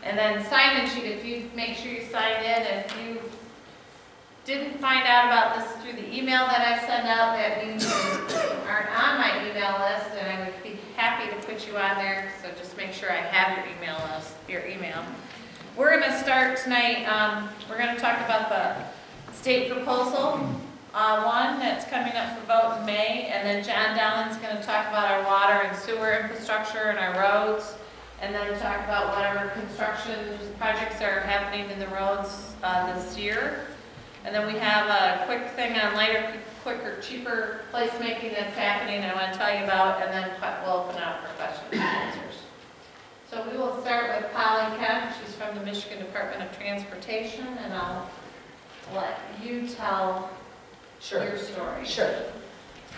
And then sign-in sheet, if you make sure you sign in. If you didn't find out about this through the email that I sent out, that means you aren't on my email list, and I would be happy to put you on there. So just make sure I have your email list, your email. We're going to start tonight. We're going to talk about the state proposal one that's coming up for vote in May, and then John Dowland's going to talk about our water and sewer infrastructure and our roads, and then talk about whatever construction projects are happening in the roads this year. And then we have a quick thing on lighter, quicker, cheaper placemaking that's happening I want to tell you about, and then we'll open up for questions and answers. So we will start with Polly Kemp. She's from the Michigan Department of Transportation, and I'll let you tell your story. Sure.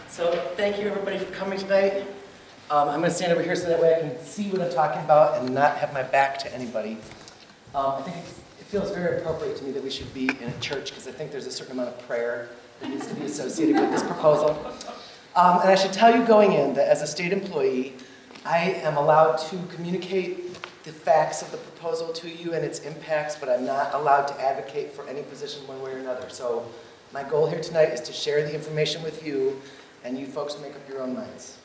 So thank you everybody for coming tonight. I'm going to stand over here so that way I can see what I'm talking about and not have my back to anybody. I think it feels very appropriate to me that we should be in a church because I think there's a certain amount of prayer that needs to be associated with this proposal. And I should tell you going in that as a state employee, I am allowed to communicate the facts of the proposal to you and its impacts, but I'm not allowed to advocate for any position one way or another. So my goal here tonight is to share the information with you, and you folks make up your own minds.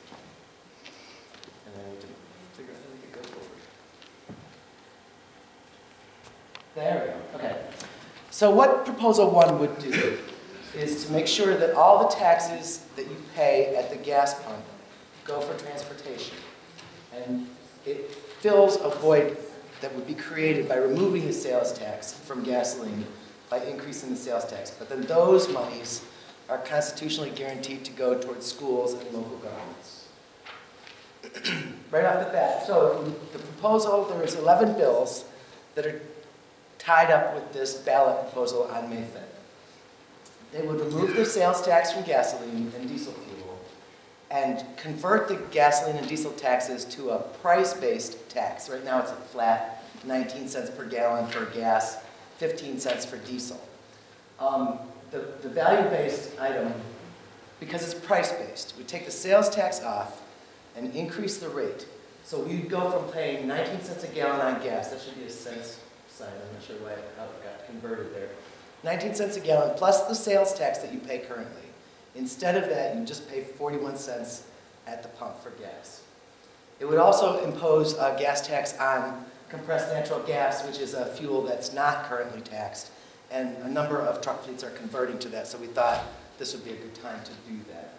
And I need to figure out how to get forward. There we go. Okay. So what Proposal 1 would do is to make sure that all the taxes that you pay at the gas pump go for transportation. And it fills a void that would be created by removing the sales tax from gasoline by increasing the sales tax. But then those monies are constitutionally guaranteed to go towards schools and local governments. Right off the bat, so the proposal, there is 11 bills that are tied up with this ballot proposal on May 5th. They would remove the sales tax from gasoline and diesel fuel and convert the gasoline and diesel taxes to a price-based tax. Right now it's a flat 19 cents per gallon for gas, 15 cents for diesel. The value-based item, because it's price-based, we take the sales tax off and increase the rate. So we'd go from paying 19 cents a gallon on gas, that should be a cents sign, I'm not sure how it got converted there. 19 cents a gallon plus the sales tax that you pay currently. Instead of that, you just pay 41 cents at the pump for gas. It would also impose a gas tax on compressed natural gas, which is a fuel that's not currently taxed, and a number of truck fleets are converting to that, so we thought this would be a good time to do that.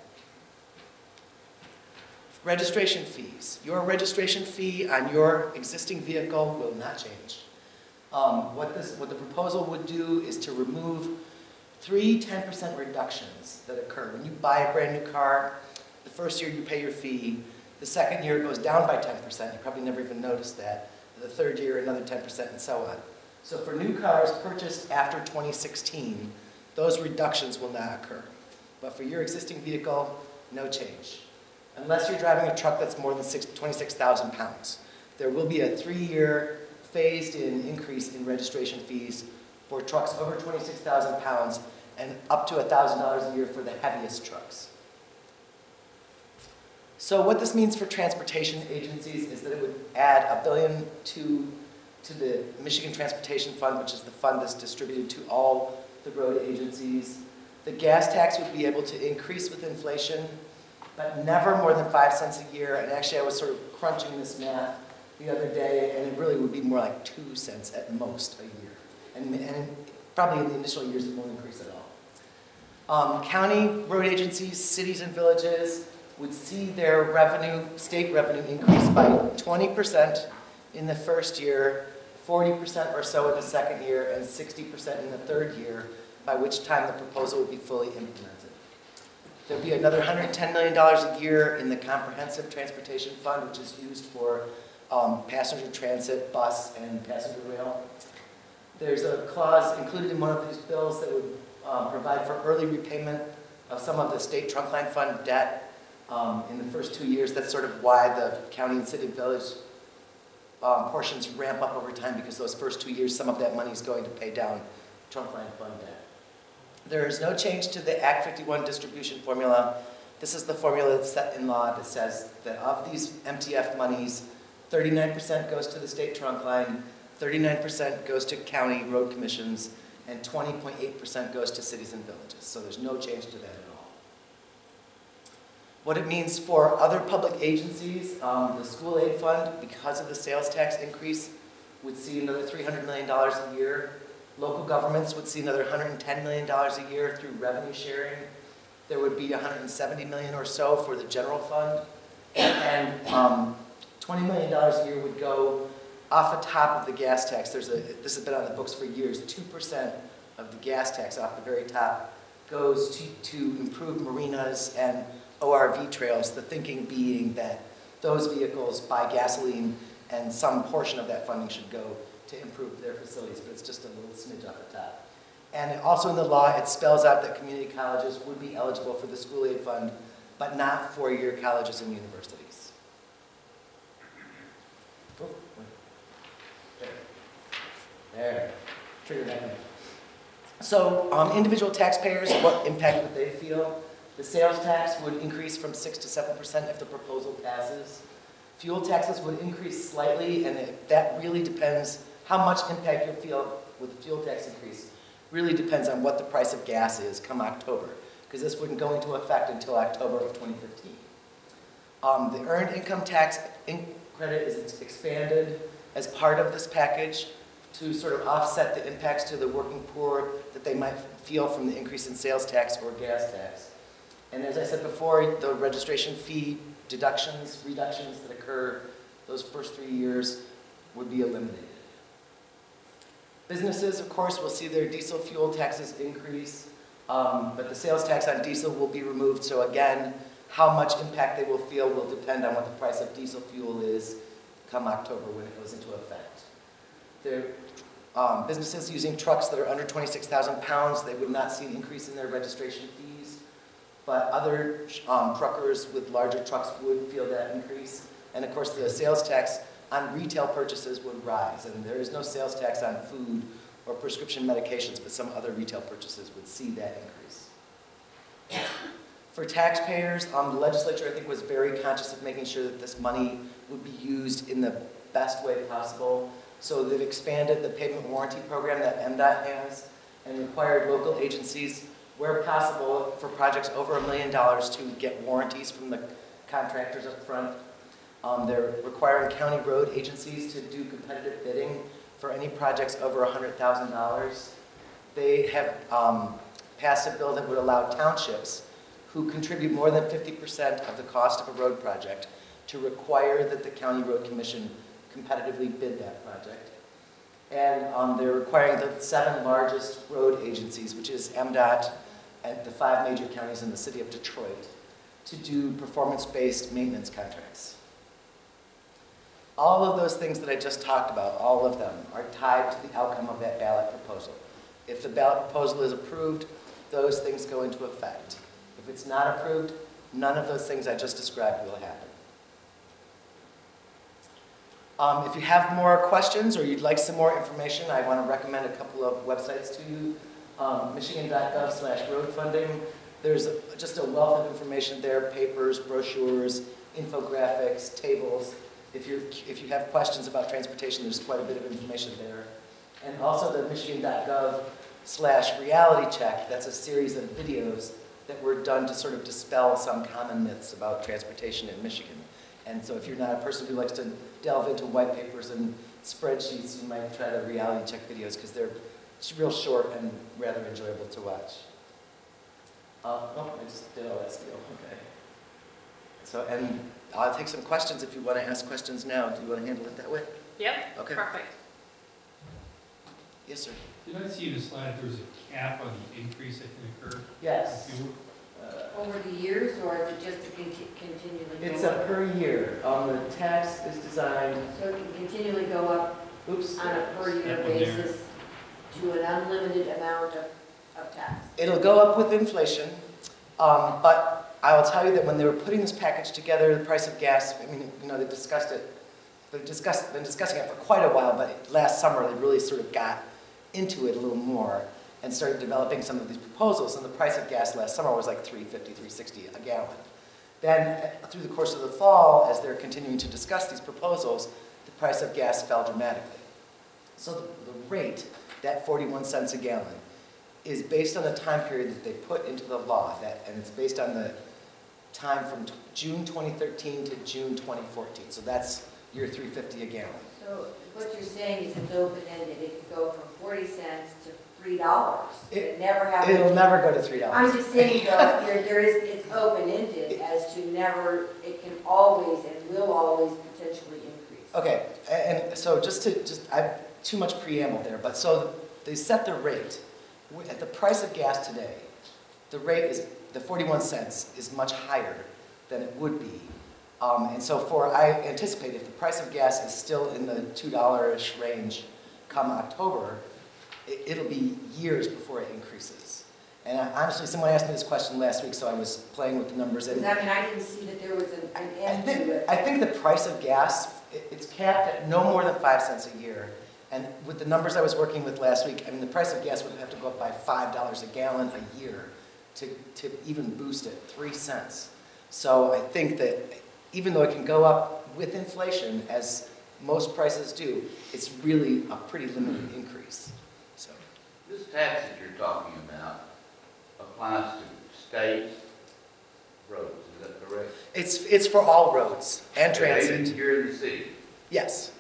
Registration fees. Your registration fee on your existing vehicle will not change. What the proposal would do is to remove 3 10% reductions that occur. When you buy a brand new car, the first year you pay your fee, the second year it goes down by 10%, you probably never even noticed that. The third year, another 10%, and so on. So for new cars purchased after 2016, those reductions will not occur. But for your existing vehicle, no change. Unless you're driving a truck that's more than 26,000 pounds. There will be a 3-year phased-in increase in registration fees for trucks over 26,000 pounds and up to $1,000 a year for the heaviest trucks. So what this means for transportation agencies is that it would add $1 billion to the Michigan Transportation Fund, which is the fund that's distributed to all the road agencies. The gas tax would be able to increase with inflation, but never more than 5 cents a year. And actually, I was sort of crunching this math the other day, and it really would be more like 2 cents at most a year. And probably in the initial years, it won't increase at all. County road agencies, cities and villages would see their revenue, state revenue, increase by 20% in the first year, 40% or so in the second year, and 60% in the third year, by which time the proposal would be fully implemented. There'll be another $110 million a year in the Comprehensive Transportation Fund, which is used for passenger transit, bus, and passenger rail. There's a clause included in one of these bills that would provide for early repayment of some of the state trunk line fund debt in the first 2 years. That's sort of why the county and city and village portions ramp up over time, because those first 2 years, some of that money is going to pay down trunk line fund debt. There is no change to the Act 51 distribution formula. This is the formula that's set in law that says that of these MTF monies, 39% goes to the state trunk line, 39% goes to county road commissions, and 20.8% goes to cities and villages. So there's no change to that at all. What it means for other public agencies, the school aid fund, because of the sales tax increase, would see another $300 million a year. Local governments would see another $110 million a year through revenue sharing. There would be $170 million or so for the general fund. And $20 million a year would go off the top of the gas tax. This has been on the books for years. 2% of the gas tax off the very top goes to improve marinas and ORV trails, the thinking being that those vehicles buy gasoline and some portion of that funding should go to improve their facilities, but it's just a little smidge off the top. And also in the law, it spells out that community colleges would be eligible for the school aid fund, but not four-year colleges and universities. Oh, wait. There. Trigger mechanism. So individual taxpayers, what impact would they feel? The sales tax would increase from 6 to 7% if the proposal passes. Fuel taxes would increase slightly, and that really depends how much impact you'll feel with the fuel tax increase. Really depends on what the price of gas is come October, because this wouldn't go into effect until October of 2015. The earned income tax credit is expanded as part of this package to sort of offset the impacts to the working poor that they might feel from the increase in sales tax or gas tax. And as I said before, the registration fee reductions that occur those first 3 years would be eliminated. Businesses, of course, will see their diesel fuel taxes increase, but the sales tax on diesel will be removed. So again, how much impact they will feel will depend on what the price of diesel fuel is come October when it goes into effect. Businesses using trucks that are under 26,000 pounds, they would not see an increase in their registration fees, but other truckers with larger trucks would feel that increase. And of course, the sales tax on retail purchases would rise, and there is no sales tax on food or prescription medications, but some other retail purchases would see that increase. For taxpayers, the legislature, I think, was very conscious of making sure that this money would be used in the best way possible. So they've expanded the pavement warranty program that MDOT has and required local agencies, where possible, for projects over $1 million to get warranties from the contractors up front. They're requiring county road agencies to do competitive bidding for any projects over $100,000. They have passed a bill that would allow townships who contribute more than 50% of the cost of a road project to require that the county road commission competitively bid that project. And they're requiring the 7 largest road agencies, which is MDOT and the 5 major counties in the city of Detroit, to do performance-based maintenance contracts. All of those things that I just talked about, all of them, are tied to the outcome of that ballot proposal. If the ballot proposal is approved, those things go into effect. If it's not approved, none of those things I just described will happen. If you have more questions or you'd like some more information, I want to recommend a couple of websites to you. Michigan.gov/road funding. There's just a wealth of information there, papers, brochures, infographics, tables. If you have questions about transportation, there's quite a bit of information there. And also the Michigan.gov/reality check. That's a series of videos that were done to sort of dispel some common myths about transportation in Michigan. And so if you're not a person who likes to delve into white papers and spreadsheets, you might try the reality check videos because they're real short and rather enjoyable to watch. Oh, I just did all that skill, okay. So, and I'll take some questions if you want to ask questions now. Do you want to handle it that way? Yep, okay. Perfect. Yes, sir. Did I see in the slide there was a cap on the increase that can occur? Yes. Over the years, or is it just to continually go up? It's a per year. The tax is designed. So it can continually go up Oops. on a per year basis to an unlimited amount of tax. It'll go up with inflation, but I will tell you that when they were putting this package together, the price of gas, I mean, you know, they discussed it. They've been discussing it for quite a while, but last summer they really sort of got into it a little more and started developing some of these proposals, and the price of gas last summer was like $3.50, $3.60 a gallon. Then, through the course of the fall, as they're continuing to discuss these proposals, the price of gas fell dramatically. So the rate, that 41 cents a gallon, is based on the time period that they put into the law, and it's based on the time from June 2013 to June 2014. So that's your $3.50 a gallon. So what you're saying is it's open-ended, it could go from 40 cents to $3. It never happens. It'll never go to $3. I'm just saying though, it's open-ended as to never, it can always and will always potentially increase. Okay, and so I have too much preamble there, but so they set the rate. At the price of gas today, the rate is, the 41 cents is much higher than it would be. And so I anticipate if the price of gas is still in the $2-ish range come October, it'll be years before it increases. And honestly, someone asked me this question last week, so I was playing with the numbers. Does that mean I didn't see that there was an end to it? I think the price of gas, it's capped at no more than 5 cents a year. And with the numbers I was working with last week, I mean, the price of gas would have to go up by $5 a gallon a year to even boost it, 3 cents. So I think that even though it can go up with inflation, as most prices do, it's really a pretty limited increase. So This tax that you're talking about applies to state roads, is that correct? it's for all roads and transit. Even here in the city. Yes.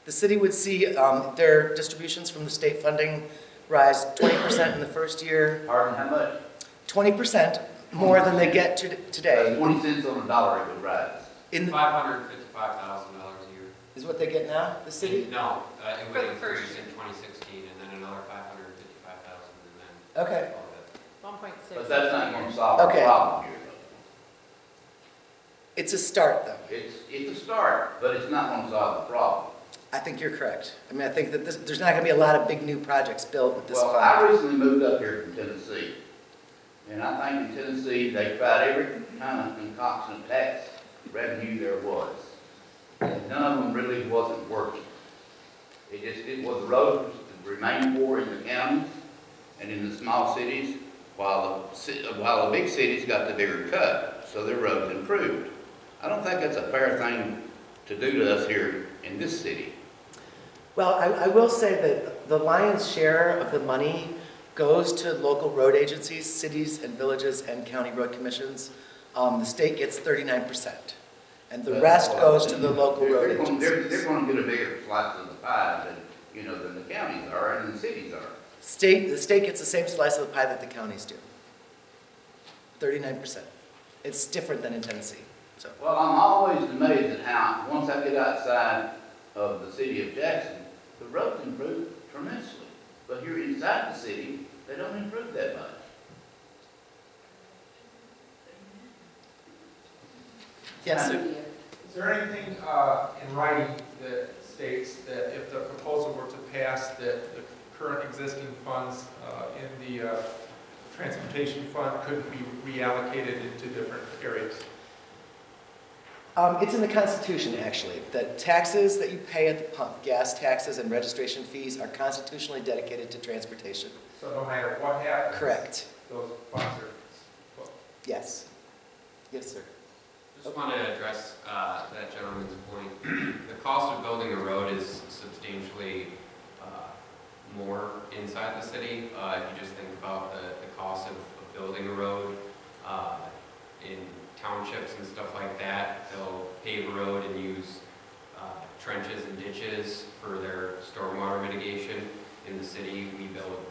The city would see their distributions from the state funding rise 20% in the first year, Pardon, how much? 20% more than they get today. 20 cents on the dollar it would rise. In $555,000 a year. is what they get now, the city? No, it For would the first increase in 2016, and then another $555,000, and then Okay. all of it. 1.6. But that's not going to solve the Okay. problem here, though. It's a start, though. It's a start, but it's not going to solve the problem. I think you're correct. I mean, I think that there's not going to be a lot of big new projects built with this Well, fund. I recently moved up here from Tennessee. And I think in Tennessee, they tried every kind of concoction of tax revenue there was. And none of them really wasn't working. It was the roads that remained poor in the counties and in the small cities, while the big cities got the bigger cut, so their roads improved. I don't think that's a fair thing to do to us here in this city. Well, I will say that the lion's share of the money goes to local road agencies, cities and villages and county road commissions. The state gets 39%. And the rest goes to the local road agencies. They're going to get a bigger slice of the pie than the counties are and the cities are. The state gets the same slice of the pie that the counties do. 39%. It's different than in Tennessee. So. Well, I'm always amazed at how, once I get outside of the city of Jackson, the roads improve tremendously. But here inside the city, they don't improve that much. Yes, sir. Is there anything in writing that states that if the proposal were to pass, that the current existing funds in the transportation fund could be reallocated into different areas? It's in the Constitution, actually. The taxes that you pay at the pump, gas taxes and registration fees, are constitutionally dedicated to transportation. So no matter what happens, Correct. those funds are, well, Yes. Yes, sir. Just want to address that gentleman's point. The cost of building a road is substantially more inside the city. If you just think about the cost of building a road in townships and stuff like that, they'll pave a road and use trenches and ditches for their stormwater mitigation. In the city, we build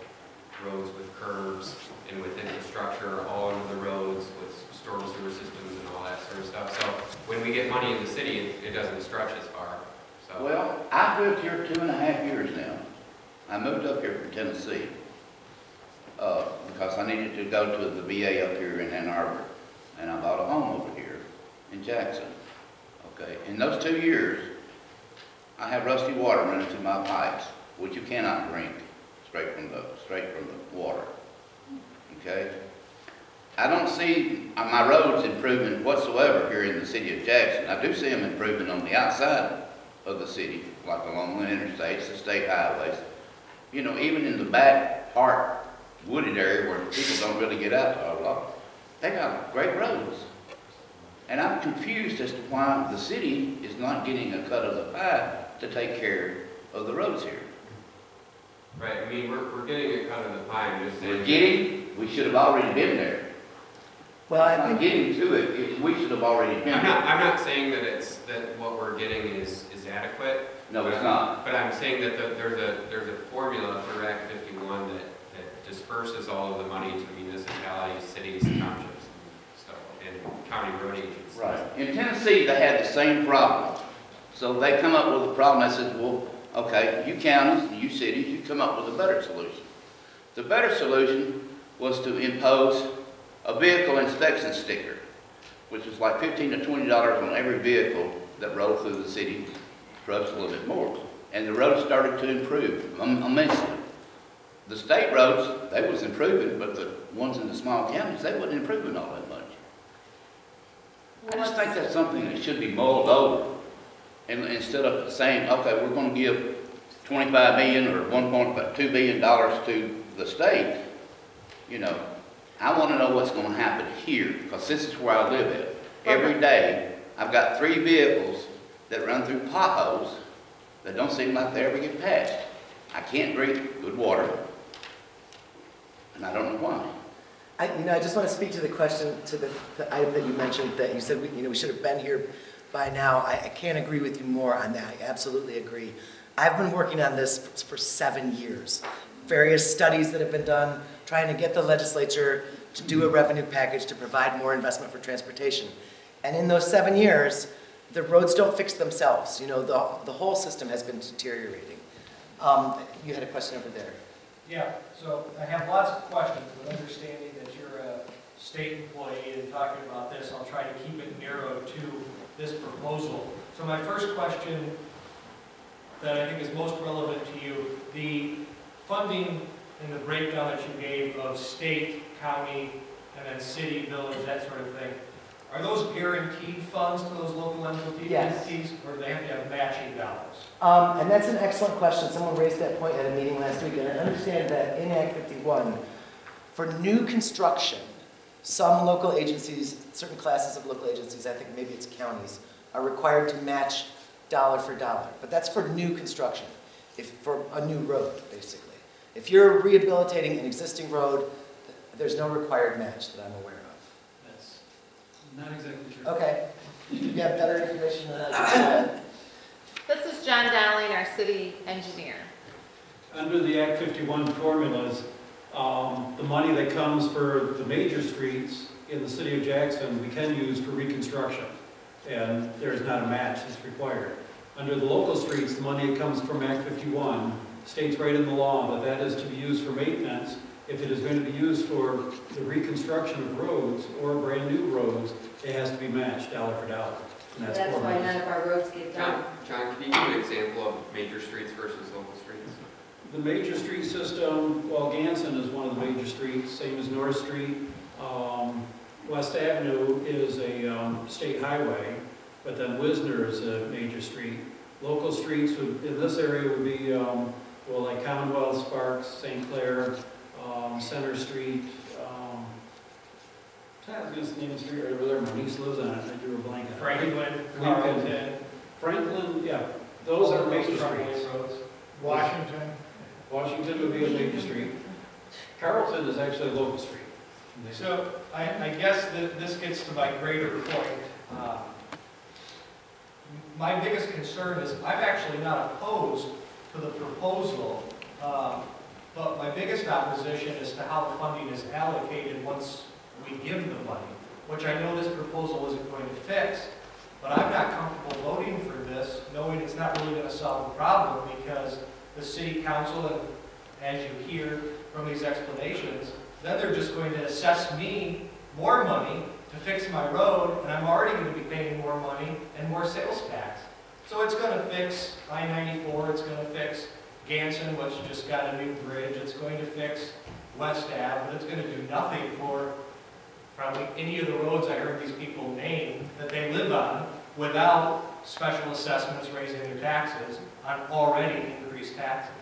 roads with curbs and with infrastructure all over the roads with storm sewer systems and all that sort of stuff. So when we get money in the city, it doesn't stretch as far. So. Well, I've lived here 2.5 years now. I moved up here from Tennessee because I needed to go to the VA up here in Ann Arbor. And I bought a home over here in Jackson. Okay, in those 2 years, I have rusty water running through my pipes, which you cannot drink straight from the water. Okay, I don't see my roads improving whatsoever here in the city of Jackson. I do see them improving on the outside of the city, like along the interstates, the state highways. You know, even in the back part wooded area where people don't really get out to a lot. They got great roads. And I'm confused as to why the city is not getting a cut of the pie to take care of the roads here. Right, I mean, we're getting a cut of the pie, I'm just We're saying. getting, we should have already been there. Well, I Not think, getting to it, we should have already been there. I'm not saying that that what we're getting is adequate. No, it's not. But I'm saying that there's a formula for Act 51 that disperses all of the money to municipalities, cities, townships, and stuff, and county road agencies. Right. In Tennessee, they had the same problem. So they come up with a problem, I said, well, okay, you counties, you cities, you come up with a better solution. The better solution was to impose a vehicle inspection sticker, which was like $15 to $20 on every vehicle that rolled through the city, perhaps a little bit more. And the roads started to improve immensely. The state roads, they was improving, but the ones in the small counties, they wasn't improving all that much. I just think that's something that should be mulled over. And instead of saying, okay, we're going to give $25 million or $1.2 billion to the state, you know, I want to know what's going to happen here, because this is where I live at. Every day, I've got 3 vehicles that run through potholes that don't seem like they ever get passed. I can't drink good water, and I don't know why. I just want to speak to the question, to the item that you mentioned, that you said, we should have been here by now. I can't agree with you more on that. I absolutely agree. I've been working on this for 7 years. Various studies that have been done, trying to get the legislature to do a revenue package to provide more investment for transportation. And in those 7 years, the roads don't fix themselves. You know, the whole system has been deteriorating. You had a question over there. Yeah, so I have lots of questions, but understanding that you're a state employee and talking about this, I'll try to keep it narrow to this proposal. So my first question that I think is most relevant to you, the funding and the breakdown that you gave of state, county, and then city, village, that sort of thing, are those guaranteed funds to those local entities? Yes. Or do they have to have matching dollars? And that's an excellent question. Someone raised that point at a meeting last week, and I understand that in Act 51, for new construction, some local agencies, certain classes of local agencies, I think maybe it's counties, are required to match dollar for dollar. But that's for new construction, for a new road, basically. If you're rehabilitating an existing road, there's no required match that I'm aware of. That's not exactly true. Okay. You have better information than that? This is John Dowling, our city engineer. Under the Act 51 formulas, the money that comes for the major streets in the city of Jackson, we can use for reconstruction. And there is not a match that's required. Under the local streets, the money that comes from Act 51 states right in the law that that is to be used for maintenance. If it is going to be used for the reconstruction of roads or brand new roads, it has to be matched dollar for dollar. And That's why none of our roads get done. John, can you give an example of major streets versus local streets? The major street system, well, Ganson is one of the major streets, same as North Street. West Avenue is a state highway, but then Wisner is a major street. Local streets in this area would be, well, like Commonwealth, Sparks, St. Clair, Center Street. I was going to name a street right over there. My niece lives on it. I drew a blank. Franklin, Carlton, Franklin, yeah. Those are major streets. roads. Washington. Washington would be a major street. Carrollton is actually a local street. So I guess that this gets to my greater point. My biggest concern is I'm actually not opposed to the proposal, but my biggest opposition is to how the funding is allocated once we give the money, which I know this proposal isn't going to fix, but I'm not comfortable voting for this, knowing it's not really going to solve the problem, because the city council, and as you hear from these explanations, then they're just going to assess me more money to fix my road, and I'm already going to be paying more money and more sales tax. So it's going to fix I-94, it's going to fix Ganson, which just got a new bridge, it's going to fix West Ave, but it's going to do nothing for probably any of the roads I heard these people name that they live on without special assessments raising their taxes on already increased taxes.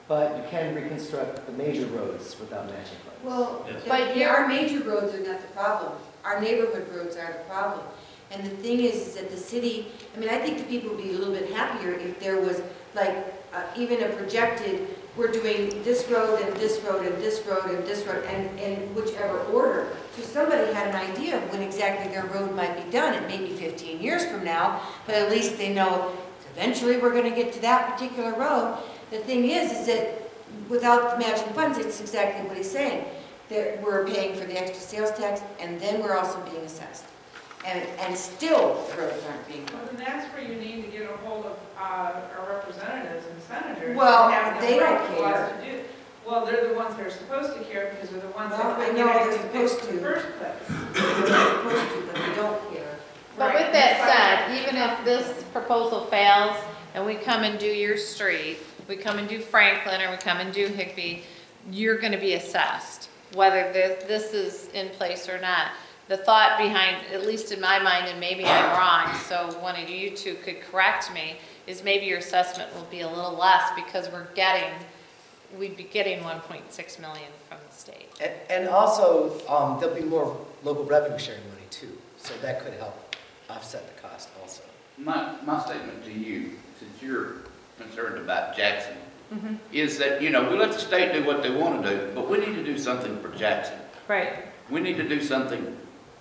But you can reconstruct the major roads without matching funds. Well, Yes. but our major roads are not the problem. Our neighborhood roads are the problem. And the thing is that the city, I mean, I think the people would be a little bit happier if there was, like, even a projected, we're doing this road and this road and this road and this road, and in whichever order. So somebody had an idea of when exactly their road might be done. It may be 15 years from now, but at least they know eventually we're going to get to that particular road. The thing is that without the matching funds, it's exactly what he's saying. That we're paying for the extra sales tax, and then we're also being assessed. And still, the roads aren't being done. Well, then that's where you need to get a hold of our representatives and senators. Well, and have them they don't write laws care. to do. Well, they're the ones that are supposed to care because they're the ones Well, that I couldn't know get they're anything fixed supposed in the to. first place. They're not supposed to, but they don't care. But Right. with that said, even if this proposal fails and we come and do your street, we come and do Franklin or we come and do Higbee, you're gonna be assessed, whether this is in place or not. The thought behind, at least in my mind, and maybe I'm wrong, so one of you two could correct me, is maybe your assessment will be a little less because we'd be getting 1.6 million from the state. And also, there'll be more local revenue sharing money too, so that could help offset the cost also. My statement to you, since you're concerned about Jackson, is that, we let the state do what they want to do, but we need to do something for Jackson. Right. We need to do something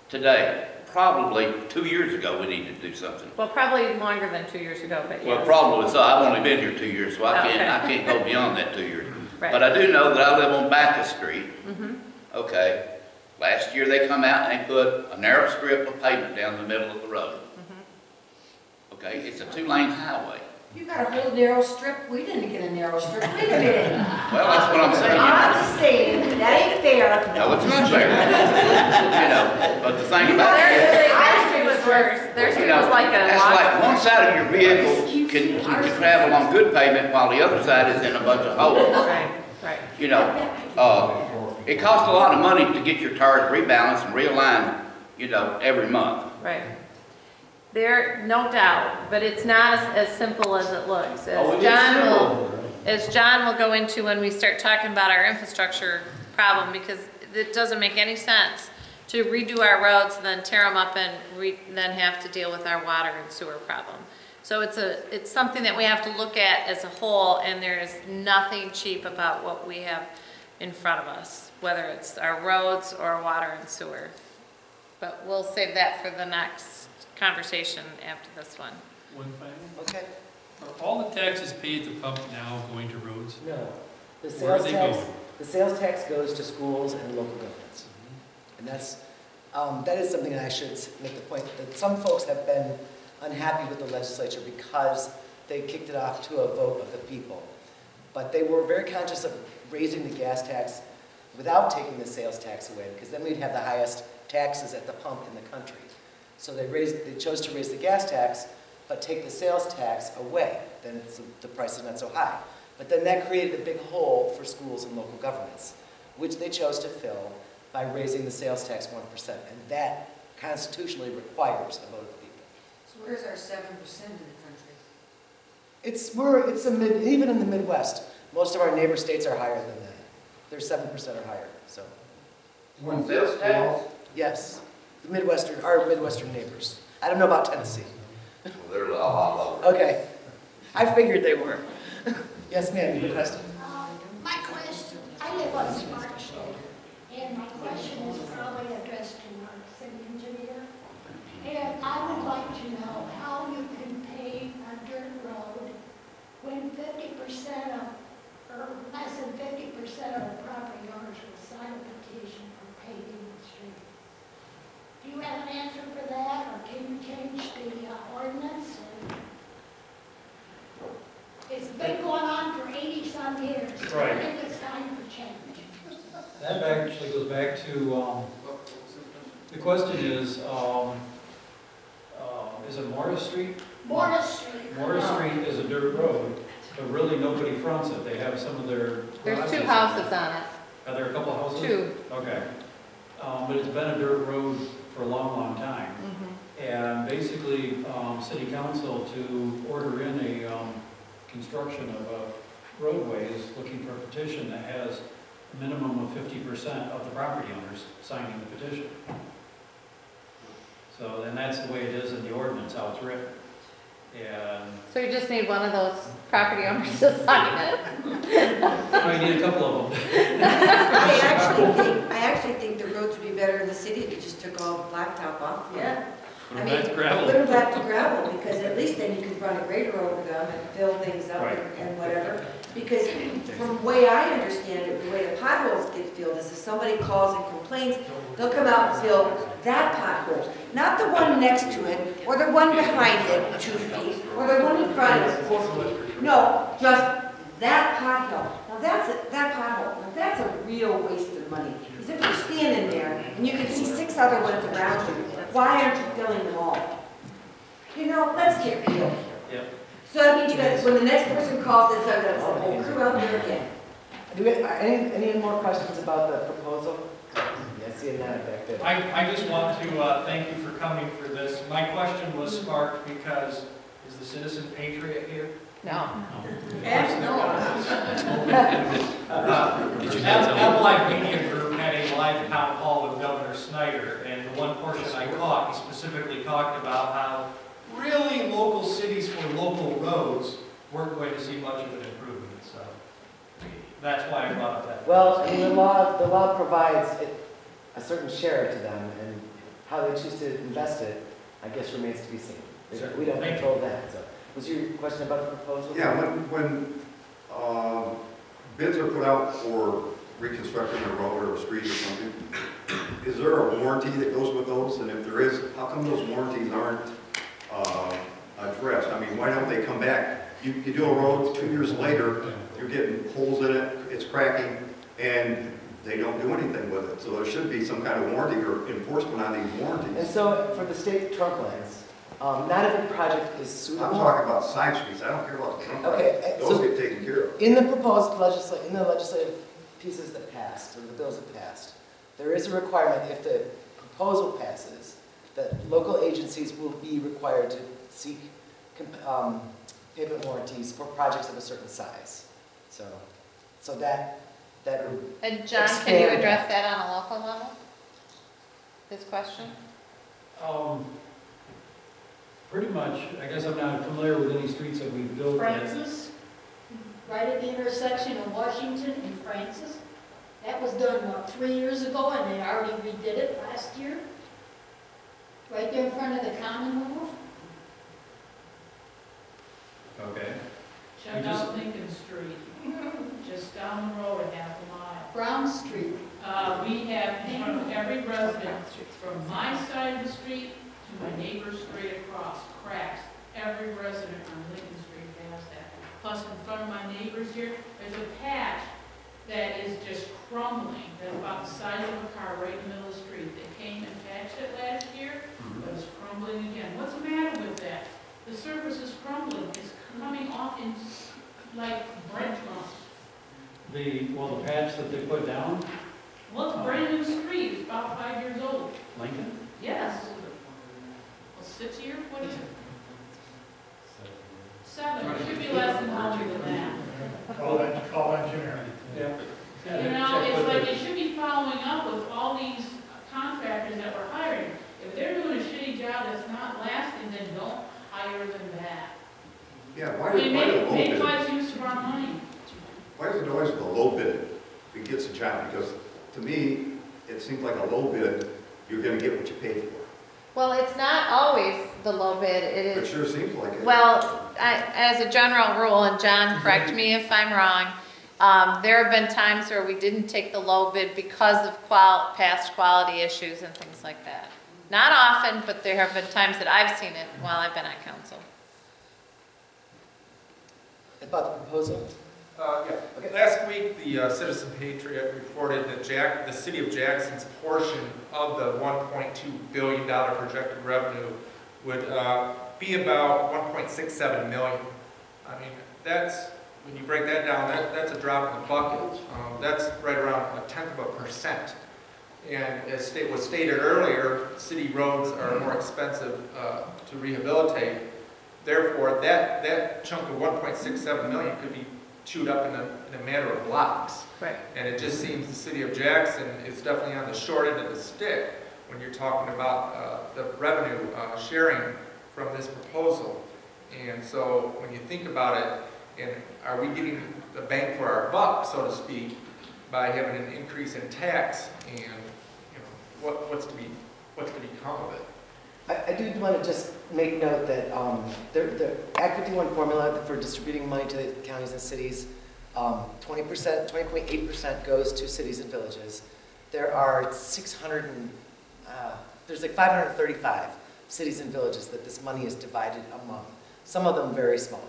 today. Probably 2 years ago, we needed to do something. Well, probably longer than 2 years ago, but Well, yes. probably so. I've only been here 2 years, so I Okay. can't go beyond that 2 years. Right. But I do know that I live on Bacchus Street. Mhm. Okay. Last year, they come out and they put a narrow strip of pavement down the middle of the road. Okay, it's a 2-lane highway. You got a whole narrow strip, we didn't get a narrow strip, wait a minute. Well, that's what I'm saying. I'm just saying, that ain't fair. No, it's not fair. But the thing about it is, Their street was worse. Their street was like a that's lot. like one side of your vehicle can travel on good pavement while the other side is in a bunch of holes. Right, right. It costs a lot of money to get your tires rebalanced and realigned, every month. Right. There, no doubt, but it's not as simple as it looks. As John will go into when we start talking about our infrastructure problem, because it doesn't make any sense to redo our roads and then tear them up and then have to deal with our water and sewer problem. So it's something that we have to look at as a whole, and there is nothing cheap about what we have in front of us, whether it's our roads or water and sewer. But we'll save that for the next conversation after this one. One final, Okay? are all the taxes paid at the pump now going to roads? No. The Where are sales they tax, going? the sales tax goes to schools and local governments. And that is something that I should make the point, that some folks have been unhappy with the legislature because they kicked it off to a vote of the people. But they were very conscious of raising the gas tax without taking the sales tax away, because then we'd have the highest taxes at the pump in the country. So they chose to raise the gas tax, but take the sales tax away. Then the price is not so high. But then that created a big hole for schools and local governments, which they chose to fill by raising the sales tax 1%. And that constitutionally requires a vote of the people. So where's our 7% in the country? Even in the Midwest, most of our neighbor states are higher than that. They're 7% or higher, so. One sales tax? Yes, our Midwestern neighbors. I don't know about Tennessee. Well, they're a lot lower. Okay, I figured they were. Yes, ma'am, you have a question? My question, I live on Smart Street, and my question is probably addressed to our city engineer. And I would like to know how you can pave a dirt road when 50% of, or less than 50% of the property owners will sign a petition for paving the street. Do you have an answer for that, or can you change the ordinance? It's been going on for 80-some years. Right. I think it's time for change. That actually goes back to, the question is it Morris Street? Morris Street. Morris Street is a dirt road, but really nobody fronts it. They have some of their There's garages. 2 houses on it. Are there a couple houses? 2. Okay. But it's been a dirt road for a long, long time. And basically, city council to order in a construction of a roadway is looking for a petition that has a minimum of 50% of the property owners signing the petition. So, and that's the way it is in the ordinance, how it's written. And So you just need one of those property owners to sign it? I need a couple of them. I actually think the roads would be better in the city if you just took all the blacktop off. Yeah. I That's mean, gravel. put them back to gravel, because at least then you could run a grader over them and fill things up Right. and whatever. Because from the way I understand it, the way the potholes get filled is if somebody calls and complains, they'll come out and fill that pothole, not the one next to it, or the one behind it, 2 feet, or the one in front of it, 4 feet. No, just that pothole. Now that pothole, now that's a real waste of money. Because if you're standing there and you can see 6 other ones around you, why aren't you filling them all? You know, let's get real. Yep. So that means you guys, when the next person calls, it's like that's a whole crew out there again. Do we, any more questions about the proposal? Yeah, I see a nod back there. I just want to thank you for coming for this. My question was sparked because, is the citizen patriot here? No. Applied Media Group had a live town hall with Governor Snyder, and the one portion I caught, he specifically talked about how really local cities for local roads weren't going to see much of an improvement, so that's why I brought up that. Well, I mean, the law provides a certain share to them, and how they choose to invest it, I guess, remains to be seen. We don't Thank you. control that, so. Was your question about the proposal? Yeah, when bids are put out for reconstructing a road or a street or something, is there a warranty that goes with those? And if there is, how come those warranties aren't addressed? I mean, why don't they come back? You do a road, 2 years later, you're getting holes in it, it's cracking, and they don't do anything with it. So there should be some kind of warranty or enforcement on these warranties. And so, for the state trunk lines, not every project is suitable. I'm talking about side streets, I don't care about the trunk lines. Okay, Those so get taken care of. in the proposed legislative pieces that passed, or the bills that passed, there is a requirement, if the proposal passes, that local agencies will be required to seek pavement warranties for projects of a certain size. So that would. And John, can you address that on a local level? This question? Pretty much, I guess I'm not familiar with any streets that we've built yet. Francis, right at the intersection of Washington and Francis. That was done, what, 3 years ago, and they already redid it last year? Right there in front of the Commonwealth. Okay. Check out Lincoln Street, just down the road a half a mile. Brown Street. We have in front of every resident, from my side of the street to my neighbor's straight across, cracks. Every resident on Lincoln Street has that. Plus, in front of my neighbors here, there's a patch that is just crumbling, that's about the size of a car right in the middle of the street. They came and patched it last year, but it's crumbling again. What's the matter with that? The surface is crumbling, it's coming off in like breadcrumbs. The patch that they put down, Well, it's a brand new street, it's about 5 years old. Lincoln? Yes. Well, 6 years, what is it? 7, it should be less than longer than that. Call engineering. Yeah. You know, it's like, it should be following up with all these contractors that we're hiring. If they're doing a shitty job that's not lasting, then don't hire them back. Yeah, why They do low make bid? wise use of our money. Why is it always the low bid that gets the job? Because to me, it seems like a low bid, you're gonna get what you pay for. Well, it's not always the low bid, it It is. sure seems like it. Well, as a general rule, and John, correct me if I'm wrong, there have been times where we didn't take the low bid because of past quality issues and things like that. Not often, but there have been times that I've seen it while I've been on council. About the proposal? Yeah. Okay. Last week, the Citizen Patriot reported that the city of Jackson's portion of the $1.2 billion projected revenue would be about $1.67 million. I mean, when you break that down, that's a drop in the bucket. That's right around 0.1%. And as was stated earlier, city roads are more expensive to rehabilitate. Therefore, that chunk of $1.67 million could be chewed up in a matter of blocks. Right. And it just seems the city of Jackson is definitely on the short end of the stick when you're talking about the revenue sharing from this proposal. And so when you think about it, and are we getting the bang for our buck, so to speak, by having an increase in tax, and, you know, what's to become of it? I do want to just make note that the Act 51 formula for distributing money to the counties and cities, 20.8% goes to cities and villages. There are there's like 535 cities and villages that this money is divided among. Some of them very small.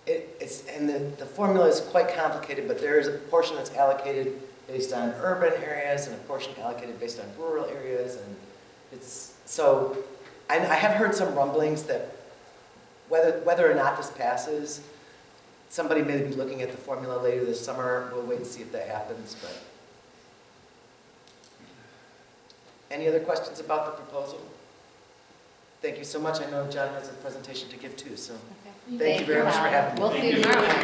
The formula is quite complicated, but there is a portion that's allocated based on urban areas and a portion allocated based on rural areas, and I have heard some rumblings that whether or not this passes, somebody may be looking at the formula later this summer. We'll wait and see if that happens. But any other questions about the proposal? Thank you so much. I know John has a presentation to give too, so thank you very much for having me. We'll see you tomorrow.